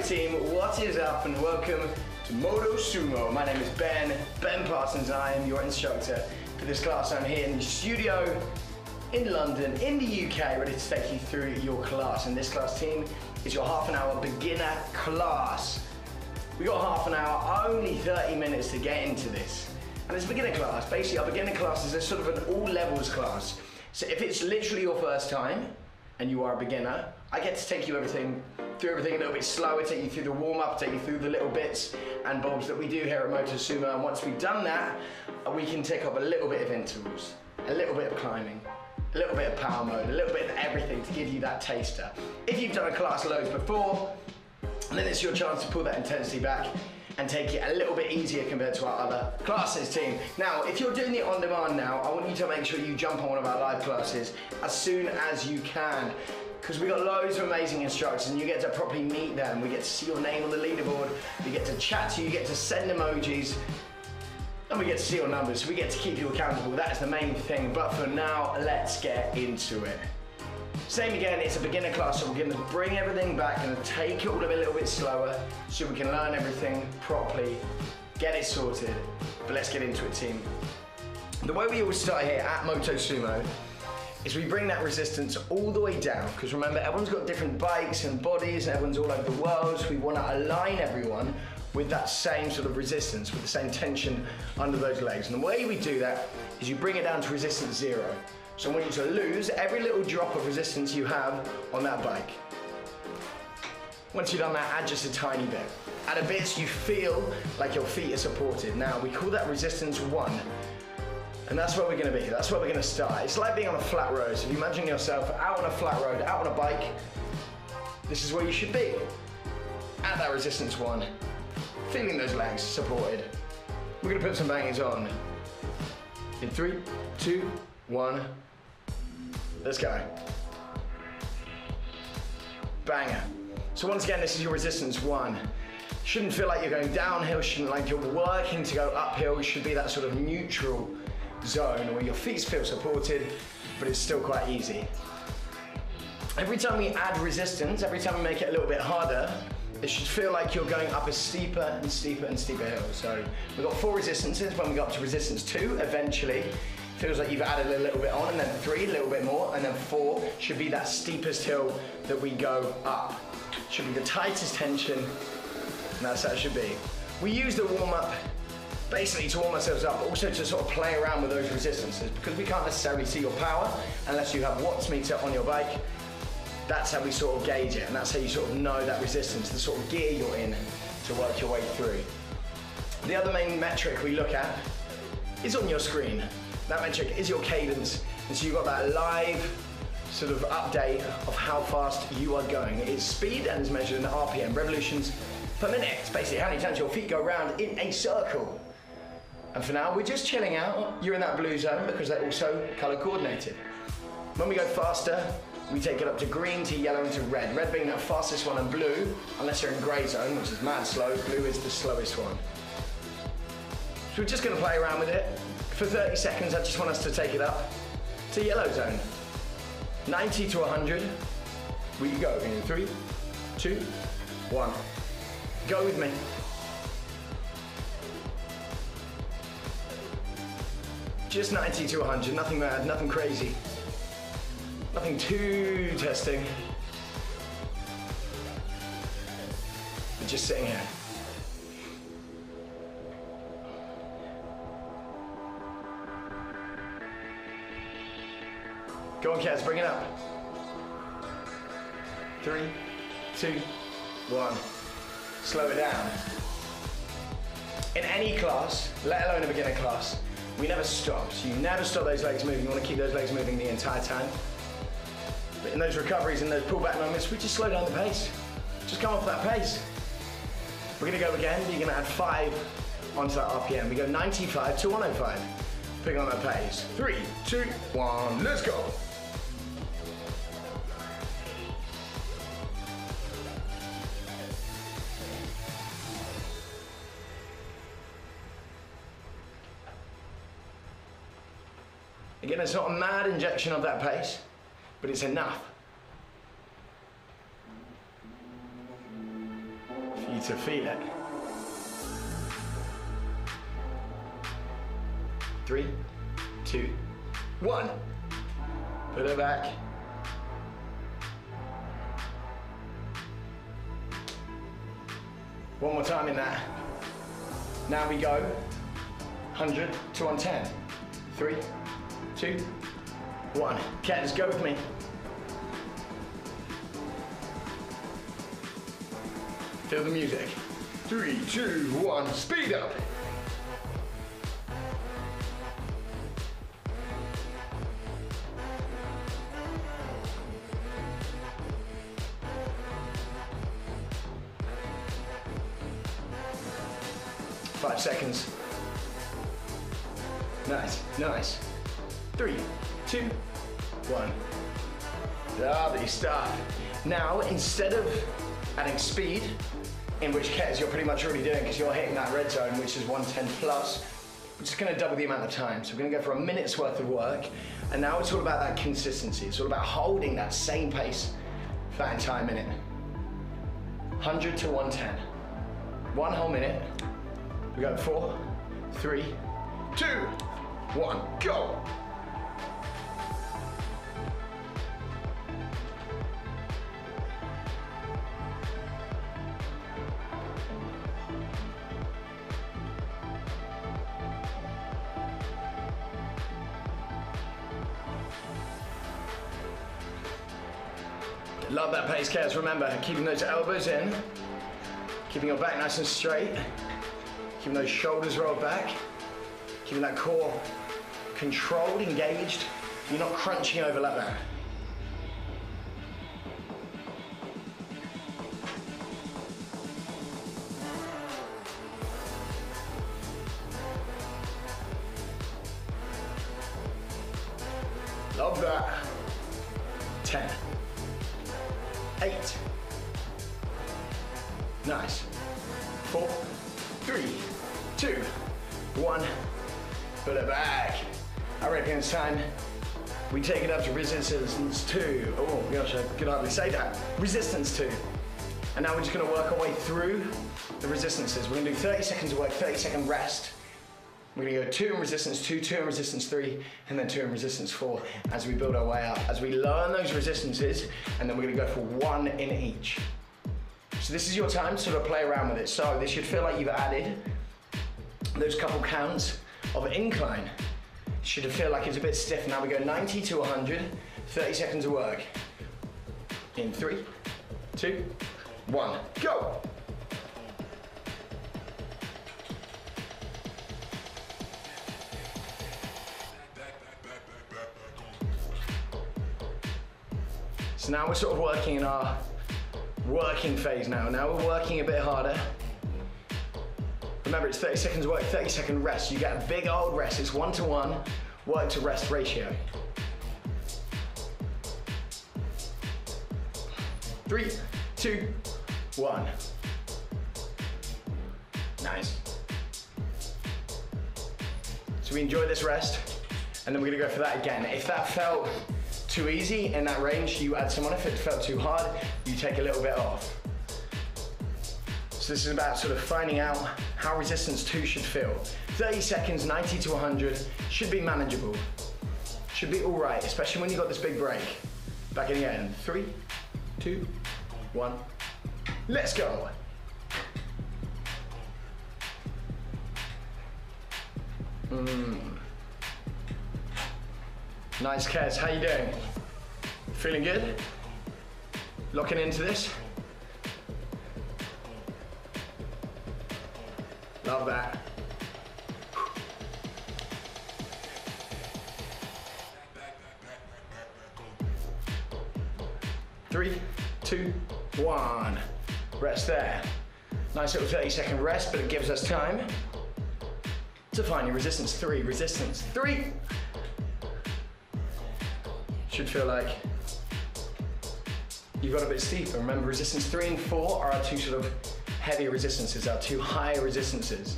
team, what is up and welcome to Moto Sumo. My name is Ben Parsons, and I am your instructor for this class. I'm here in the studio in London, in the UK, ready to take you through your class. And this class team is your half an hour beginner class. We got half an hour, only 30 minutes to get into this. And it's a beginner class. Basically, our beginner class is a sort of an all levels class. So if it's literally your first time and you are a beginner, I get to take you through everything a little bit slower, take you through the warm-up, take you through the little bits and bobs that we do here at Moto Sumo. And once we've done that, we can take up a little bit of intervals, a little bit of climbing, a little bit of power mode, a little bit of everything to give you that taster. If you've done a class loads before, then it's your chance to pull that intensity back and take it a little bit easier compared to our other classes team. Now, if you're doing it on demand now, I want you to make sure you jump on one of our live classes as soon as you can, because we got loads of amazing instructors and you get to properly meet them. We get to see your name on the leaderboard, we get to chat to you, you get to send emojis, and we get to see your numbers. We get to keep you accountable. That is the main thing. But for now, let's get into it. Same again, it's a beginner class, so we're going to bring everything back and take it all a little bit slower so we can learn everything properly, get it sorted. But let's get into it, team. The way we always start here at Moto Sumo is we bring that resistance all the way down, because remember, everyone's got different bikes and bodies and everyone's all over the world, so we want to align everyone with that same sort of resistance, with the same tension under those legs. And the way we do that is you bring it down to resistance 0. So I want you to lose every little drop of resistance you have on that bike. Once you've done that, add just a tiny bit. At a bit you feel like your feet are supported. Now we call that resistance 1. And that's where we're gonna be, that's where we're gonna start. It's like being on a flat road. So if you imagine yourself out on a flat road, out on a bike, this is where you should be. At that resistance 1, feeling those legs supported. We're gonna put some bangers on. In 3, 2, 1. Let's go. Banger. So once again, this is your resistance 1. Shouldn't feel like you're going downhill, shouldn't like you're working to go uphill. It should be that sort of neutral zone where your feet feel supported, but it's still quite easy. Every time we add resistance, every time we make it a little bit harder, it should feel like you're going up a steeper and steeper and steeper hill. So we've got 4 resistances. When we go up to resistance 2, eventually, feels like you've added a little bit on, and then 3, a little bit more, and then 4 should be that steepest hill that we go up. Should be the tightest tension, and that's how it should be. We use the warm-up basically to warm ourselves up, but also to sort of play around with those resistances, because we can't necessarily see your power unless you have watts meter on your bike. That's how we sort of gauge it, and that's how you sort of know that resistance, the sort of gear you're in to work your way through. The other main metric we look at is on your screen. That metric is your cadence, and so you've got that live sort of update of how fast you are going. It's speed and is measured in RPM, revolutions per minute. It's basically how many times your feet go around in a circle. And for now, we're just chilling out. You're in that blue zone because they're also color coordinated. When we go faster, we take it up to green, to yellow, and to red. Red being that fastest one, and blue, unless you're in gray zone, which is mad slow, blue is the slowest one. So we're just gonna play around with it. For 30 seconds, I just want us to take it up to yellow zone. 90 to 100. We go in 3, 2, 1. Go with me. Just 90 to 100, nothing mad, nothing crazy. Nothing too testing. We're just sitting here. Go on, Kaz, bring it up. 3, 2, 1. Slow it down. In any class, let alone a beginner class, we never stop. So you never stop those legs moving. You want to keep those legs moving the entire time. But in those recoveries and those pullback moments, we just slow down the pace. Just come off that pace. We're gonna go again, but you're gonna add 5 onto that RPM. We go 95 to 105. Pick on that pace. 3, 2, 1, let's go. Again, it's not a mad injection of that pace, but it's enough. you to feel it. 3, 2, 1. Put it back. One more time in that. Now we go 100 to 110. 3, 2, 1. Okay, let's go with me. Feel the music. 3, 2, 1, speed up. Five seconds. Nice, nice. 3, 2, 1. Lovely stuff. Now, instead of adding speed, in which case you're pretty much already doing because you're hitting that red zone, which is 110 plus, we're just gonna double the amount of time. So we're gonna go for a minute's worth of work. And now it's all about that consistency. It's all about holding that same pace for that entire minute. 100 to 110. 1 whole minute. We go 4, 3, 2, 1, go! Love that pace, Kez. Remember, keeping those elbows in, keeping your back nice and straight, keeping those shoulders rolled back, keeping that core controlled, engaged. You're not crunching over like that. Love that. 10. 8. Nice. 4, 3, 2, 1. Put it back. I reckon it's time we take it up to resistance 2. Oh gosh, I could hardly say that. Resistance 2. And now we're just gonna work our way through the resistances. We're gonna do 30 seconds of work, 30-second rest. We're gonna go 2 in resistance 2, 2 in resistance 3, and then 2 in resistance 4 as we build our way up. As we learn those resistances, and then we're gonna go for 1 in each. So this is your time to sort of play around with it. So this should feel like you've added those couple counts of incline. Should feel like it's a bit stiff. Now we go 90 to 100, 30 seconds of work. In 3, 2, 1, go! So now we're sort of working in our working phase now. Now we're working a bit harder. Remember, it's 30 seconds work, 30-second rest. You get a big old rest. It's 1-to-1 work to rest ratio. 3, 2, 1. Nice. So we enjoy this rest, and then we're gonna go for that again. If that felt too easy in that range, you add some on. If it felt too hard, you take a little bit off. So this is about sort of finding out how resistance 2 should feel. 30 seconds, 90 to 100, should be manageable. Should be all right, especially when you've got this big break. Back in again, 3, 2, 1, let's go. Nice, Kez, how you doing? Feeling good? Locking into this? Love that. 3, 2, 1. Rest there. Nice little 30-second rest, but it gives us time to find your resistance 3. Resistance 3. Should feel like you've got a bit steeper. Remember, resistance 3 and 4 are our 2 sort of heavier resistances, our 2 higher resistances.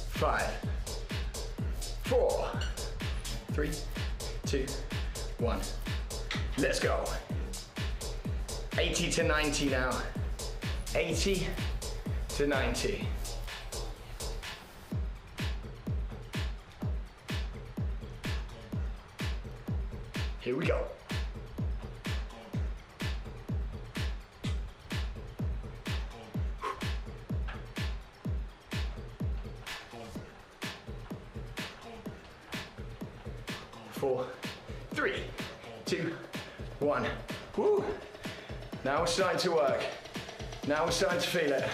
5, 4, 3, 2, 1. Let's go. 80 to 90 now. 80 to 90. Here we go. Four, 3, 2, 1. Woo. Now we're starting to work. Now we're starting to feel it.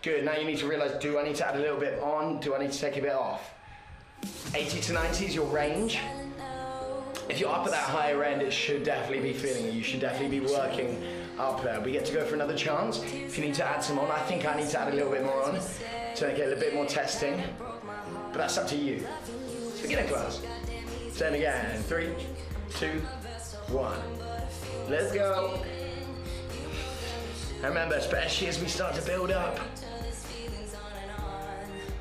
Good, now you need to realize, do I need to add a little bit on? Do I need to take a bit off? 80 to 90 is your range. If you're up at that higher end, it should definitely be feeling it. You should definitely be working up there. We get to go for another chance. If you need to add some on, I think I need to add a little bit more on to get a little bit more testing. But that's up to you. Beginner class. Same again. 3, 2, 1. Let's go. And remember, especially as we start to build up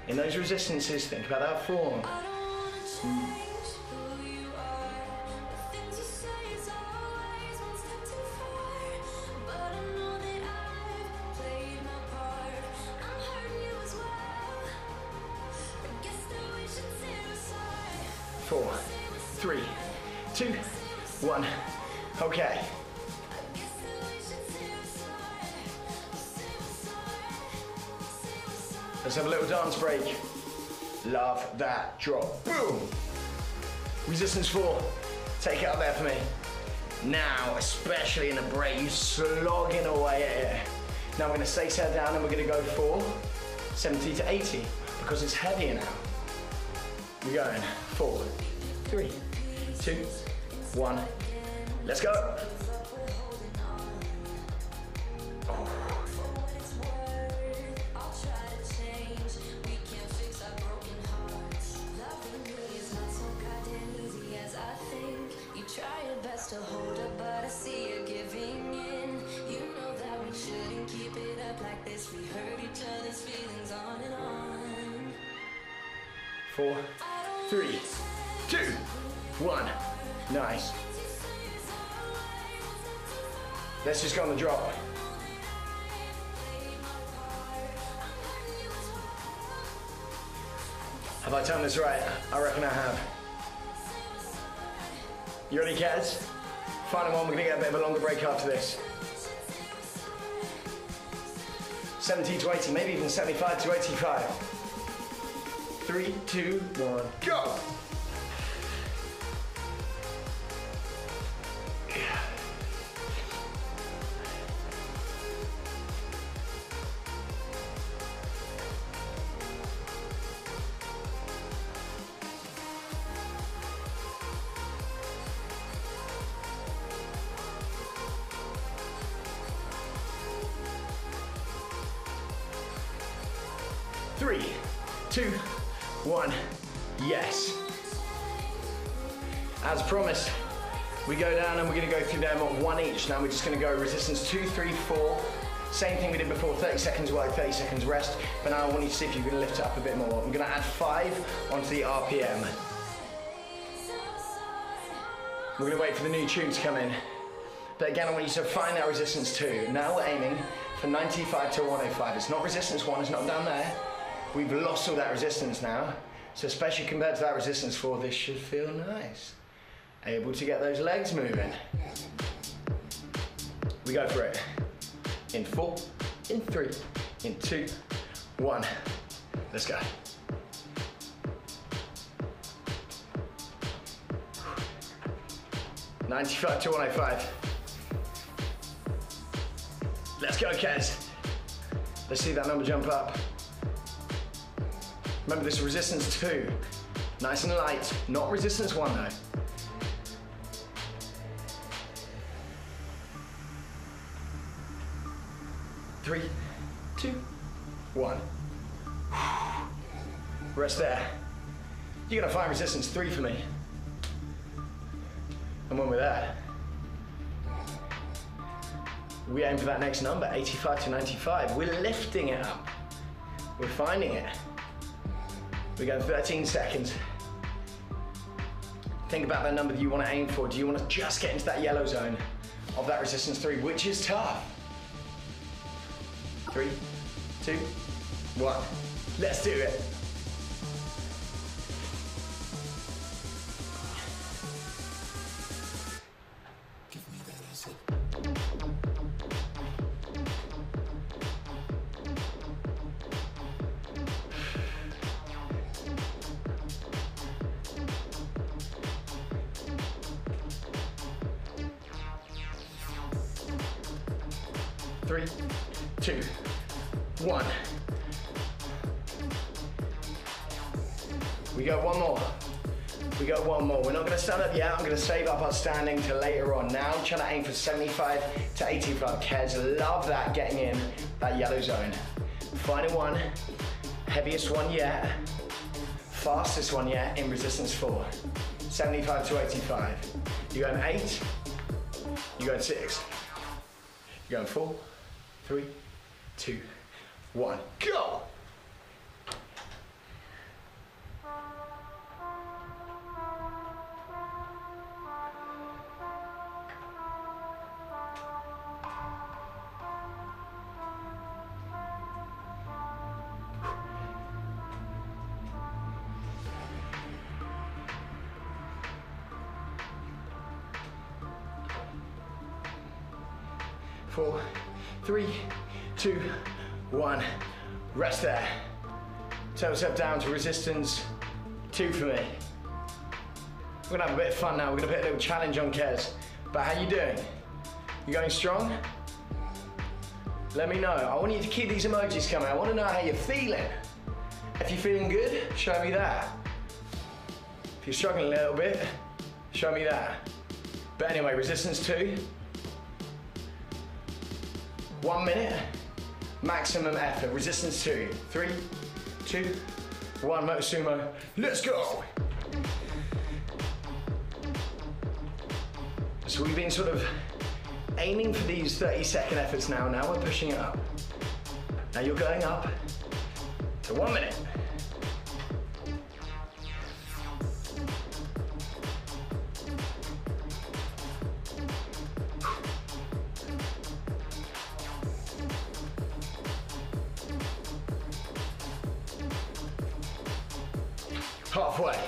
in those resistances, think about that form. Four, 3, 2, 1. Okay. Let's have a little dance break. Love that drop. Boom. Resistance 4. Take it up there for me. Now, especially in a break, you slogging away at it. Now we're going to stay set down and we're going to go for 70 to 80 because it's heavier now. We're going 4, 3, 2, 1. Let's go. Four, 3, 2, 1. Nice. Let's just go on the drop. Have I timed this right? I reckon I have. You ready, cats? Final one, we're gonna get a bit of a longer break after this. 70 to 80, maybe even 75 to 85. 3, 2, 1, go! Three, 2, 1, yes. As promised, we go down and we're gonna go through them at 1 each. Now we're just gonna go resistance 2, 3, 4. Same thing we did before, 30 seconds work, 30 seconds rest. But now I want you to see if you can lift it up a bit more. I'm gonna add 5 onto the RPM. We're gonna wait for the new tune to come in. But again, I want you to find that resistance 2. Now we're aiming for 95 to 105. It's not resistance 1, it's not down there. We've lost all that resistance now. So especially compared to that resistance 4, this should feel nice. Able to get those legs moving. We go for it. In 4, in 3, in 2, 1. Let's go. $95 to $105. Let's go, Kez. Let's see that number jump up. Remember, this is resistance 2. Nice and light, not resistance 1 though. Three, 2, 1. Rest there. You're gonna find resistance 3 for me. And when we're there, we aim for that next number, 85 to 95. We're lifting it up. We're finding it. We go 13 seconds. Think about the number that you want to aim for. Do you want to just get into that yellow zone of that resistance 3, which is tough? 3, 2, 1. Let's do it. Give me that acid. 3, 2, 1. We got one more. We got one more. We're not going to stand up yet. I'm going to save up our standing to later on. Now I'm trying to aim for 75 to 85. Kez, love that, getting in that yellow zone. Final one. Heaviest one yet. Fastest one yet in resistance 4. 75 to 85. You're going 8. You're going 6. You're going 4, 3, 2, 1. Go! Four, 3, 2, 1. Rest there. Turn yourself down to resistance 2 for me. We're gonna have a bit of fun now. We're gonna put a little challenge on Kez. But how you doing? You going strong? Let me know. I want you to keep these emojis coming. I want to know how you're feeling. If you're feeling good, show me that. If you're struggling a little bit, show me that. But anyway, resistance 2. 1 minute, maximum effort. Resistance 2. 3, 2, 1. Moto Sumo. Let's go. So we've been sort of aiming for these 30-second efforts now. Now we're pushing it up. Now you're going up to 1 minute. Halfway.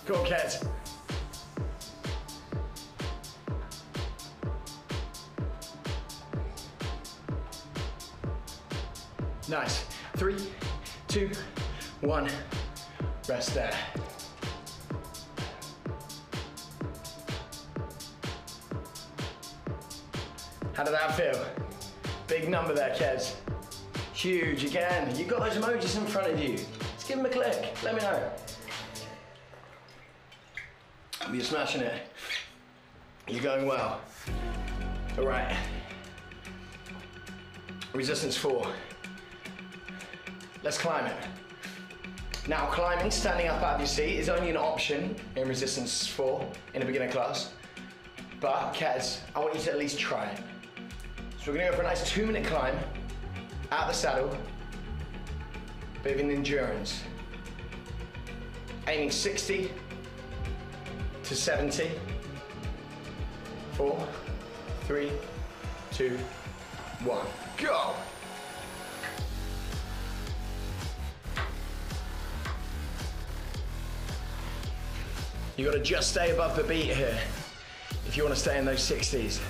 Go on, Kez. Nice. 3, 2, 1. Rest there. How did that feel? Big number there, Kez. Huge again. You've got those emojis in front of you. Just give them a click. Let me know. You're smashing it. You're going well. All right. Resistance 4. Let's climb it. Now climbing, standing up out of your seat, is only an option in resistance 4 in a beginner class. But Kez, I want you to at least try it. So we're gonna go for a nice 2-minute climb, out the saddle, bit of endurance. Aiming 60 to 70. 4, 3, 2, 1, go! You gotta just stay above the beat here if you wanna stay in those 60s.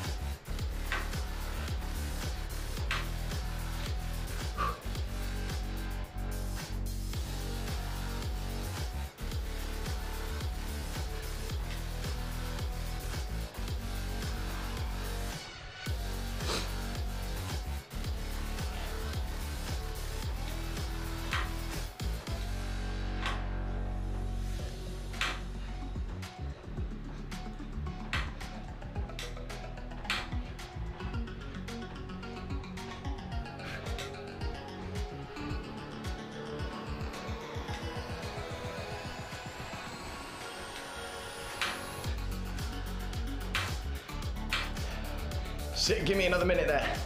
Give me another minute there.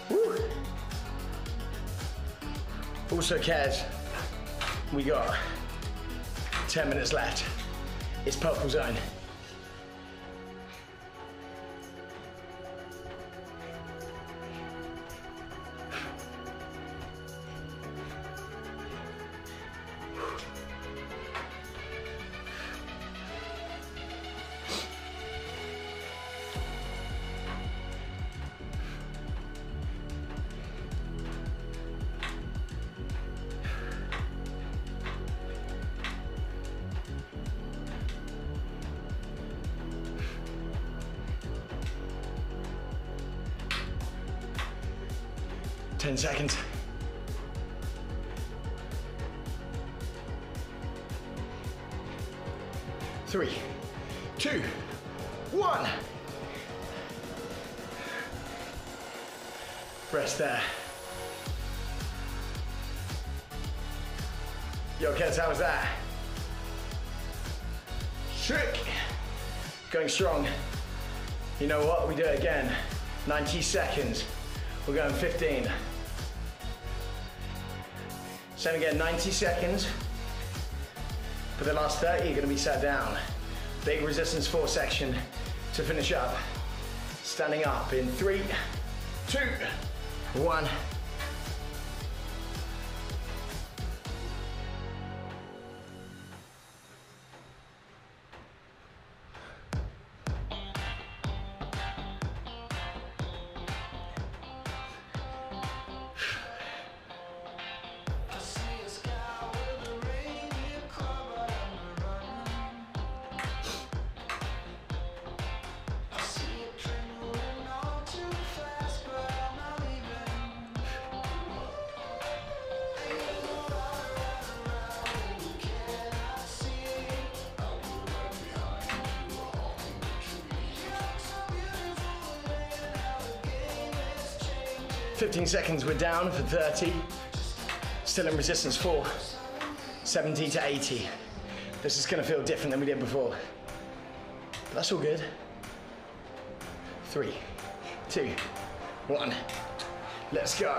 Woo. Also cares, we got 10 minutes left. It's purple zone. Ten seconds. 3, 2, 1. Rest there. Yo, kids, how was that? Trick. Going strong. You know what? We do it again. 90 seconds. We're going 15. Same again, 90 seconds. For the last 30, you're gonna be sat down. Big resistance 4 section to finish up. Standing up in 3, 2, 1. Fifteen seconds, we're down for 30. Still in resistance 4, 70 to 80. This is gonna feel different than we did before. But that's all good. 3, 2, 1. Let's go.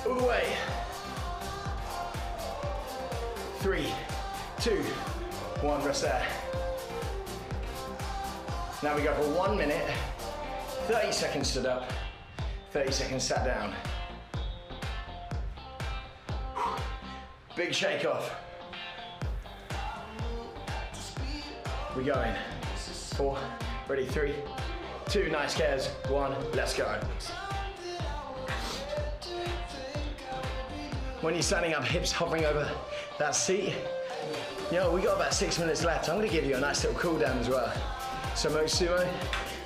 All the way. 3, 2, 1, rest there. Now we go for 1 minute, 30 seconds stood up, 30 seconds sat down. Big shake off. We going. 4, ready, 3, 2, nice cares, 1, let's go. When you're standing up, hips hovering over that seat. We got about 6 minutes left. I'm gonna give you a nice little cool down as well. So Moto Sumo,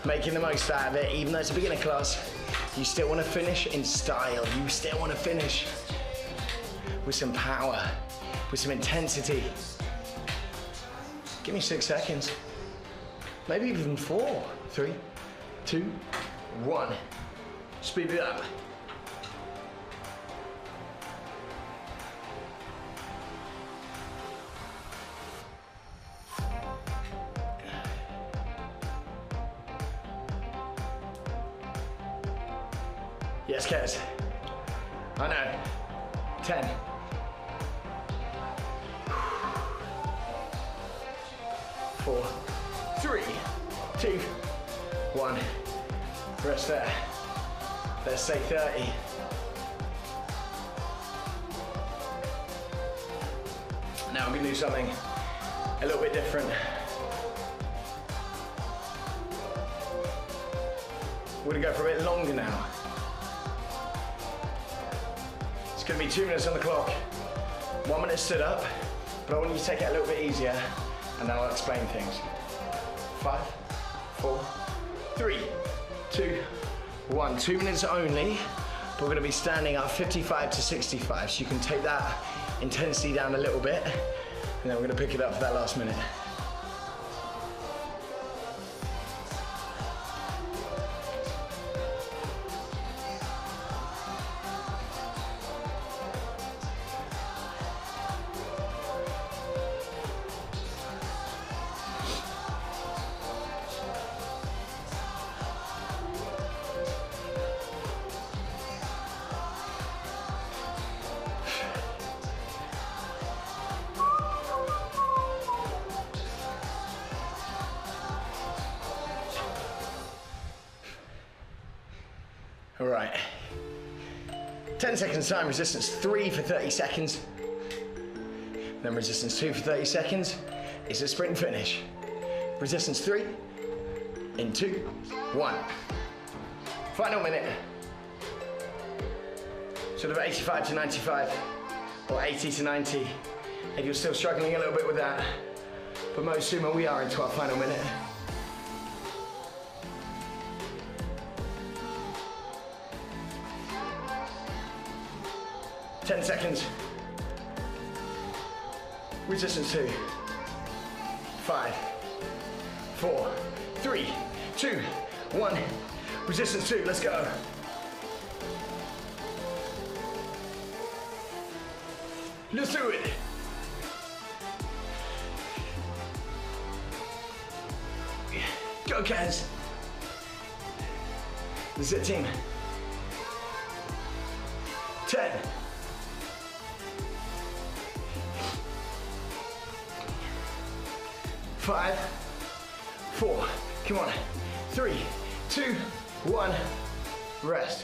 making the most out of it. Even though it's a beginner class, you still wanna finish in style. You still wanna finish with some power, with some intensity. Give me 6 seconds. Maybe even 4, 3, 2, 1. Speed it up. Yes, Kez. I know. 10. 4, 3, 2, 1. Rest there. Let's say 30. Now I'm gonna do something a little bit different. We're gonna go for a bit longer now. It's gonna be 2 minutes on the clock. 1 minute stood up, but I want you to take it a little bit easier, and then I'll explain things. 5, 4, 3, 2, 1. 2 minutes only. but we're gonna be standing at 55 to 65, so you can take that intensity down a little bit, and then we're gonna pick it up for that last minute. All right, 10 seconds time, resistance 3 for 30 seconds. Then resistance 2 for 30 seconds. It's a sprint finish. Resistance 3, in 2, 1. Final minute. Sort of 85 to 95, or 80 to 90. If you're still struggling a little bit with that, but most sumo, we are into our final minute. 10 seconds. Resistance 2. 5, 4, 3, 2, 1. Resistance 2, let's go. Let's do it. Go, Kaz. This is it, team. 10. 5, 4, come on. 3, 2, 1, rest.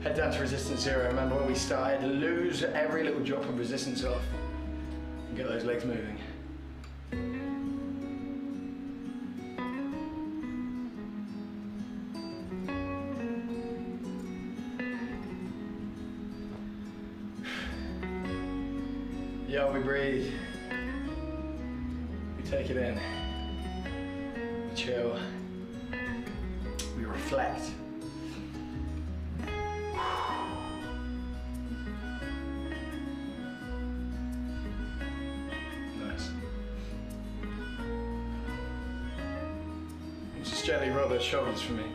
Head down to resistance 0. Remember when we started, lose every little drop of resistance off and get those legs moving. Yo, we breathe. We take it in. We chill. We reflect. Nice. Just gently roll those shoulders for me.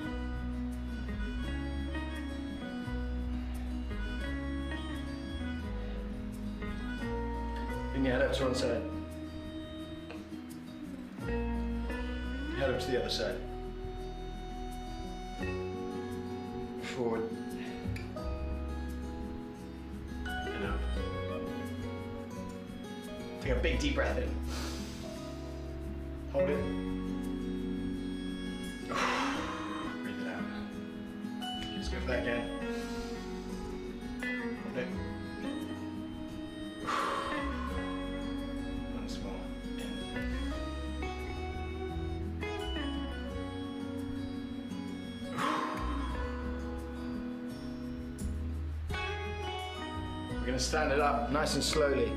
Bring your head up to one side. Head up to the other side. Forward. And up. Take a big deep breath in. Hold it. Breathe it out. Let's go for that again. Hold it. Once more. In. We're going to stand it up nice and slowly.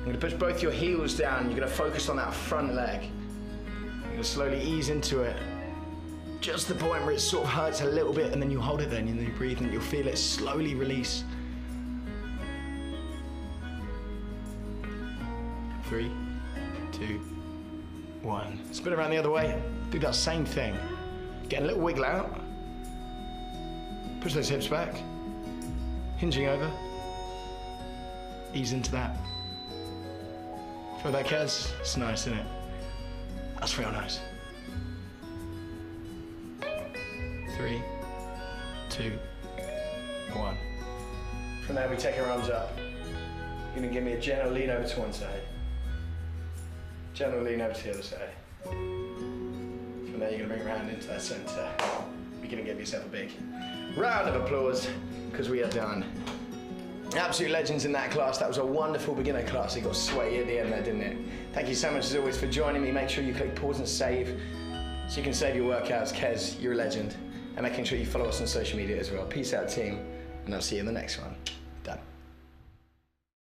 You're going to push both your heels down. You're going to focus on that front leg. You're going to slowly ease into it. Just the point where it sort of hurts a little bit, and then you hold it then, and then you breathe, and you'll feel it slowly release. 3, 2, 1. Spin around the other way. Do that same thing. Get a little wiggle out. Push those hips back. Hinging over. Ease into that. Feel that, Kaz? It's nice, isn't it? That's real nice. 3, 2, 1. From there, we take our arms up. You're gonna give me a gentle lean over to one side. Gentle lean over to the other side. From there, you're gonna bring your hand into that center. You're gonna give yourself a big round of applause, because we are done. Absolute legends in that class. That was a wonderful beginner class. It got sweaty at the end there, didn't it? Thank you so much as always for joining me. Make sure you click pause and save so you can save your workouts. Kez, you're a legend. And making sure you follow us on social media as well. Peace out, team. and I'll see you in the next one. Done.